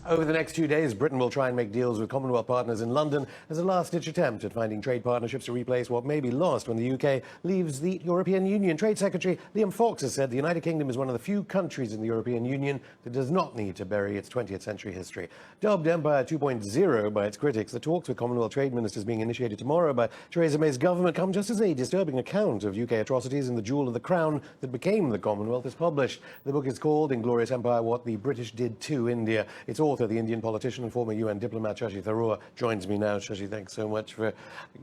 Over the next few days, Britain will try and make deals with Commonwealth partners in London as a last-ditch attempt at finding trade partnerships to replace what may be lost when the UK leaves the European Union. Trade Secretary Liam Fox has said the United Kingdom is one of the few countries in the European Union that does not need to bury its 20th century history. Dubbed Empire 2.0 by its critics, the talks with Commonwealth trade ministers being initiated tomorrow by Theresa May's government come just as a disturbing account of UK atrocities in the Jewel of the Crown that became the Commonwealth is published. The book is called Inglorious Empire: What the British Did to India. Its author, the Indian politician and former UN diplomat Shashi Tharoor, joins me now. Shashi, thanks so much for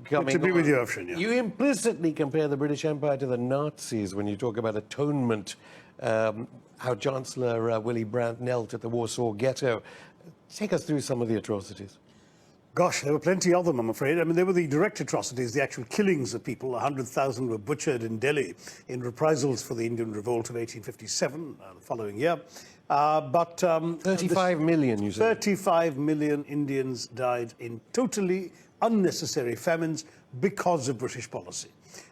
coming. Good to be with you, Afshin. Yeah. You implicitly compare the British Empire to the Nazis when you talk about atonement, how Chancellor Willy Brandt knelt at the Warsaw Ghetto. Take us through some of the atrocities. Gosh, there were plenty of them, I'm afraid. I mean, there were the direct atrocities, the actual killings of people. 100,000 were butchered in Delhi in reprisals for the Indian Revolt of 1857, the following year. 35 million, you said. 35 million Indians died in totally unnecessary famines because of British policy.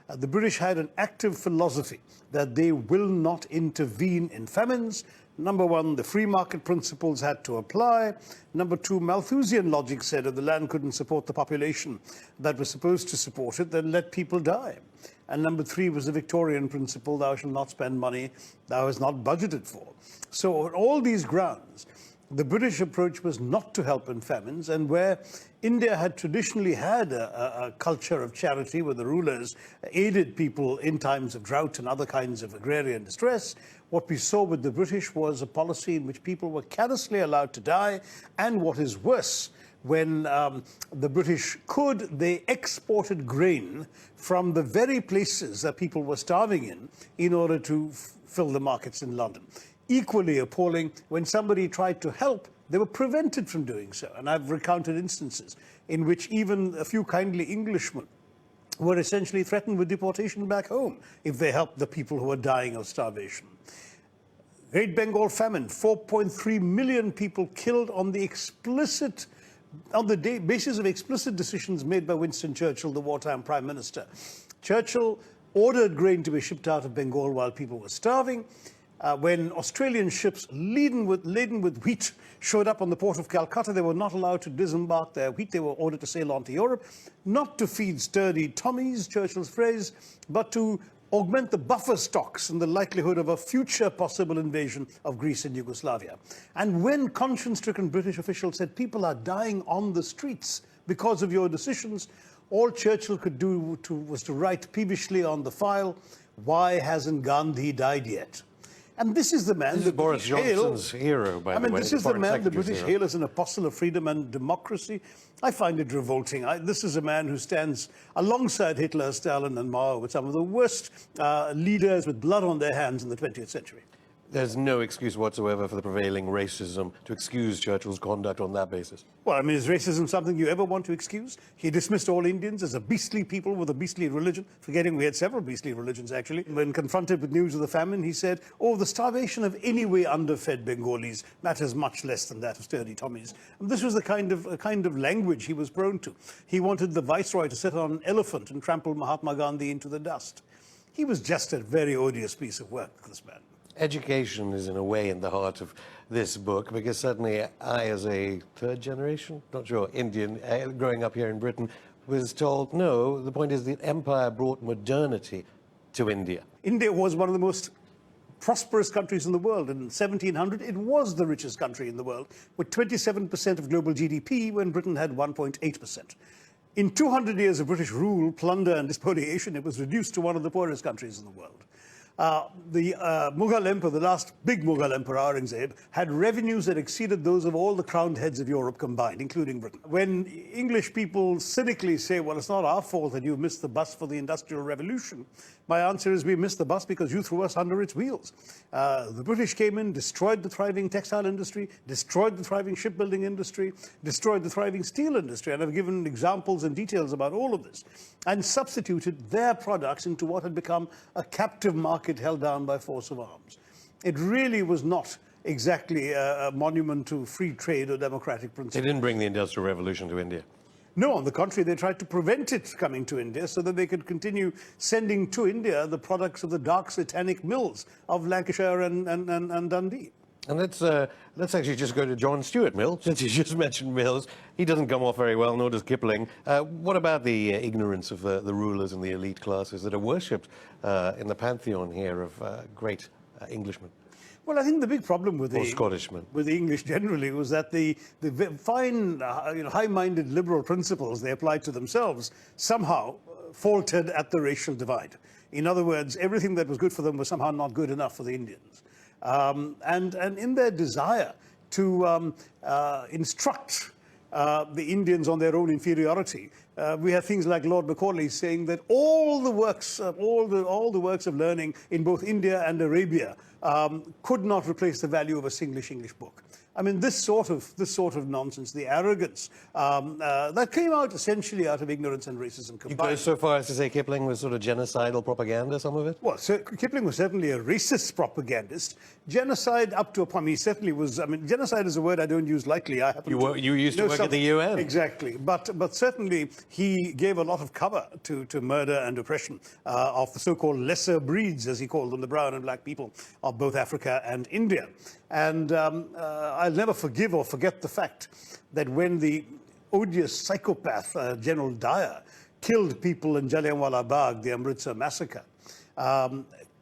The British had an active philosophy that they will not intervene in famines. Number one, the free market principles had to apply. Number two, Malthusian logic said if the land couldn't support the population that was supposed to support it, then let people die. And number three was the Victorian principle, thou shalt not spend money thou hast not budgeted for. So on all these grounds, the British approach was not to help in famines, and where India had traditionally had a culture of charity where the rulers aided people in times of drought and other kinds of agrarian distress, what we saw with the British was a policy in which people were carelessly allowed to die, and what is worse, when the British they exported grain from the very places that people were starving in order to fill the markets in London. Equally appalling, when somebody tried to help, they were prevented from doing so. And I've recounted instances in which even a few kindly Englishmen were essentially threatened with deportation back home if they helped the people who were dying of starvation. Great Bengal famine, 4.3 million people killed on the basis of explicit decisions made by Winston Churchill, the wartime Prime Minister. Churchill ordered grain to be shipped out of Bengal while people were starving. When Australian ships laden with wheat showed up on the port of Calcutta, they were not allowed to disembark their wheat. They were ordered to sail on to Europe, not to feed sturdy Tommies, Churchill's phrase, but to augment the buffer stocks in the likelihood of a future possible invasion of Greece and Yugoslavia. And when conscience-stricken British officials said people are dying on the streets because of your decisions, all Churchill could do was to write peevishly on the file, "Why hasn't Gandhi died yet?" And this is the man this is Boris Johnson's hero, by the way. I mean, this is the man the British hail as an apostle of freedom and democracy. I find it revolting. This is a man who stands alongside Hitler, Stalin and Mao with some of the worst leaders with blood on their hands in the 20th century. There's no excuse whatsoever for the prevailing racism to excuse Churchill's conduct on that basis. Well, I mean, is racism something you ever want to excuse? He dismissed all Indians as a beastly people with a beastly religion, forgetting we had several beastly religions, actually. When confronted with news of the famine, he said, "Oh, the starvation of anyway underfed Bengalis matters much less than that of sturdy Tommies." And this was the kind of language he was prone to. He wanted the viceroy to sit on an elephant and trample Mahatma Gandhi into the dust. He was just a very odious piece of work, this man. Education is, in a way, in the heart of this book, because certainly I, as a third generation, not sure, Indian, growing up here in Britain, was told, no, the point is the empire brought modernity to India. India was one of the most prosperous countries in the world. In 1700, it was the richest country in the world, with 27% of global GDP when Britain had 1.8%. In 200 years of British rule, plunder and spoliation, it was reduced to one of the poorest countries in the world. The Mughal Emperor, the last big Mughal Emperor, Aurangzeb, had revenues that exceeded those of all the crowned heads of Europe combined, including Britain. When English people cynically say, well, it's not our fault that you missed the bus for the Industrial Revolution, my answer is we missed the bus because you threw us under its wheels. The British came in, destroyed the thriving textile industry, destroyed the thriving shipbuilding industry, destroyed the thriving steel industry, and I've given examples and details about all of this, and substituted their products into what had become a captive market held down by force of arms. It really was not exactly a monument to free trade or democratic principles. They didn't bring the Industrial Revolution to India. No, on the contrary, they tried to prevent it coming to India so that they could continue sending to India the products of the dark satanic mills of Lancashire and Dundee. And let's actually just go to John Stuart Mill, since you just mentioned Mills. He doesn't come off very well, nor does Kipling. What about the ignorance of the rulers and the elite classes that are worshipped in the pantheon here of great Englishmen? Well, I think the big problem with Scottishmen. with the English generally was that the fine, high-minded liberal principles they applied to themselves somehow faltered at the racial divide. In other words, everything that was good for them was somehow not good enough for the Indians. And in their desire to instruct the Indians on their own inferiority, we have things like Lord Macaulay saying that all the works of learning in both India and Arabia could not replace the value of a single English book. I mean, this sort of nonsense, the arrogance that came out essentially out of ignorance and racism combined. You go so far as to say Kipling was sort of genocidal propaganda, some of it? Well, Kipling was certainly a racist propagandist. Genocide up to a point, he certainly was. I mean, genocide is a word I don't use lightly. You used to work at the UN. Exactly. But certainly he gave a lot of cover to murder and oppression of the so-called lesser breeds, as he called them, the brown and black people of both Africa and India. And I'll never forgive or forget the fact that when the odious psychopath, General Dyer, killed people in Jallianwala Bagh, the Amritsar massacre,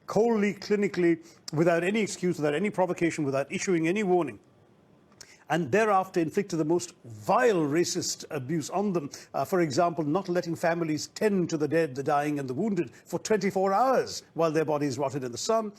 coldly, clinically, without any excuse, without any provocation, without issuing any warning, and thereafter inflicted the most vile racist abuse on them. For example, not letting families tend to the dead, the dying and the wounded for 24 hours while their bodies rotted in the sun,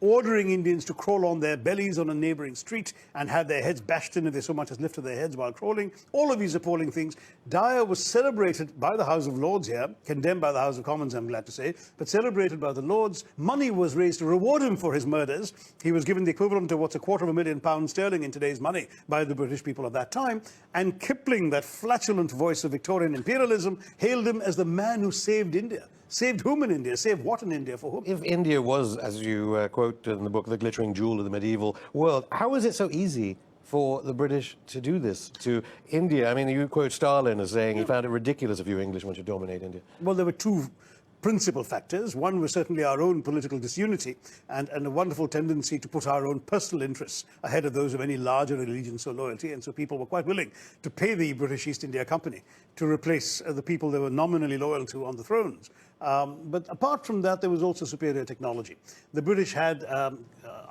ordering Indians to crawl on their bellies on a neighboring street and have their heads bashed in if they so much as lifted their heads while crawling. All of these appalling things. Dyer was celebrated by the House of Lords here, condemned by the House of Commons, I'm glad to say, but celebrated by the Lords. Money was raised to reward him for his murders. He was given the equivalent of what's £250,000 in today's money by the British people at that time. And Kipling, that flatulent voice of Victorian imperialism, hailed him as the man who saved India. Saved whom in India? Saved what in India? For whom? If India was, as you quote in the book, the glittering jewel of the medieval world, how is it so easy for the British to do this to India? I mean, you quote Stalin as saying he found it ridiculous of you Englishmen to dominate India. Well, there were two principal factors. One was certainly our own political disunity and a wonderful tendency to put our own personal interests ahead of those of any larger allegiance or loyalty. And so people were quite willing to pay the British East India Company to replace the people they were nominally loyal to on the thrones. But apart from that, there was also superior technology. The British had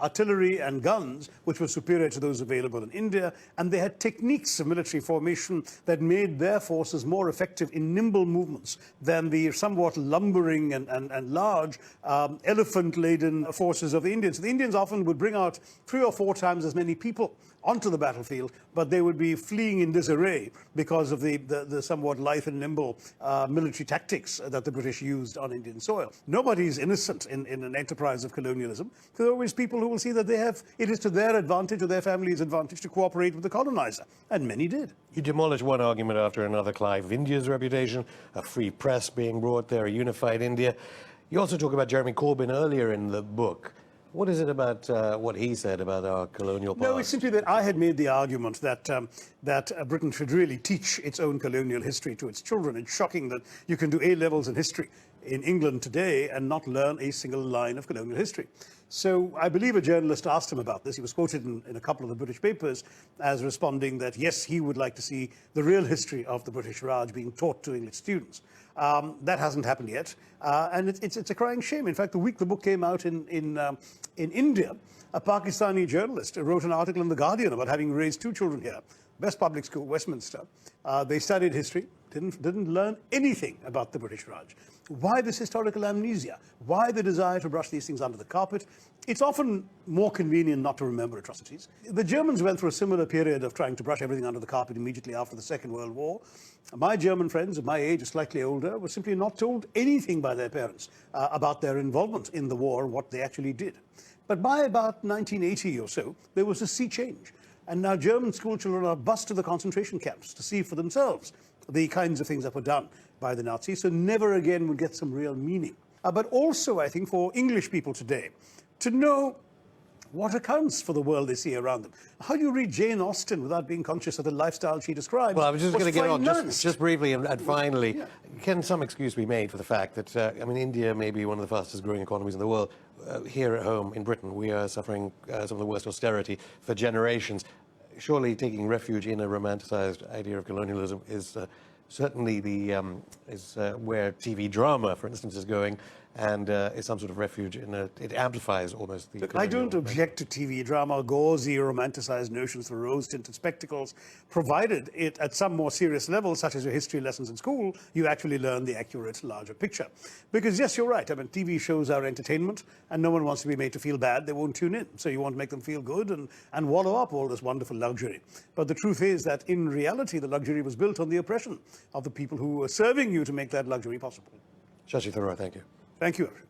artillery and guns which were superior to those available in India, and they had techniques of military formation that made their forces more effective in nimble movements than the somewhat lumbering and large elephant-laden forces of the Indians. The Indians often would bring out 3 or 4 times as many people onto the battlefield, but they would be fleeing in disarray because of the somewhat lithe and nimble military tactics that the British used on Indian soil. Nobody is innocent in an enterprise of colonialism. There are always people who will see that it is to their advantage or their family's advantage to cooperate with the colonizer, and many did. You demolish one argument after another, Clive, of India's reputation, a free press being brought there, a unified India. You also talk about Jeremy Corbyn earlier in the book. What is it about what he said about our colonial past? No, it's simply that I had made the argument that Britain should really teach its own colonial history to its children. It's shocking that you can do A-levels in history in England today and not learn a single line of colonial history. So I believe a journalist asked him about this. He was quoted in a couple of the British papers as responding that, yes, he would like to see the real history of the British Raj being taught to English students. That hasn't happened yet, and it's a crying shame. In fact, the week the book came out in India, a Pakistani journalist wrote an article in The Guardian about having raised 2 children here, best public school, Westminster. They studied history, didn't learn anything about the British Raj. Why this historical amnesia? Why the desire to brush these things under the carpet? It's often more convenient not to remember atrocities. The Germans went through a similar period of trying to brush everything under the carpet immediately after the Second World War. My German friends of my age, or slightly older, were simply not told anything by their parents about their involvement in the war and what they actually did. But by about 1980 or so, there was a sea change. And now German schoolchildren are bused to the concentration camps to see for themselves the kinds of things that were done by the Nazis, so never again will get some real meaning. But also, I think, for English people today, to know what accounts for the world they see around them? How do you read Jane Austen without being conscious of the lifestyle she describes? Well, I was just going to get on financed? just briefly and finally. Can some excuse be made for the fact that, I mean, India may be one of the fastest growing economies in the world. Here at home in Britain, we are suffering some of the worst austerity for generations. Surely taking refuge in a romanticized idea of colonialism is certainly where TV drama, for instance, is going, and is some sort of refuge in it amplifies almost the. I don't object to TV drama, gauzy, romanticized notions for rose-tinted spectacles, provided it, at some more serious level, such as your history lessons in school, you actually learn the accurate, larger picture. Because yes, you're right. I mean, TV shows are entertainment, and no one wants to be made to feel bad. They won't tune in. So you want to make them feel good and wallow up all this wonderful luxury. But the truth is that in reality, the luxury was built on the oppression of the people who were serving you to make that luxury possible. Shashi Tharoor, thank you. Thank you.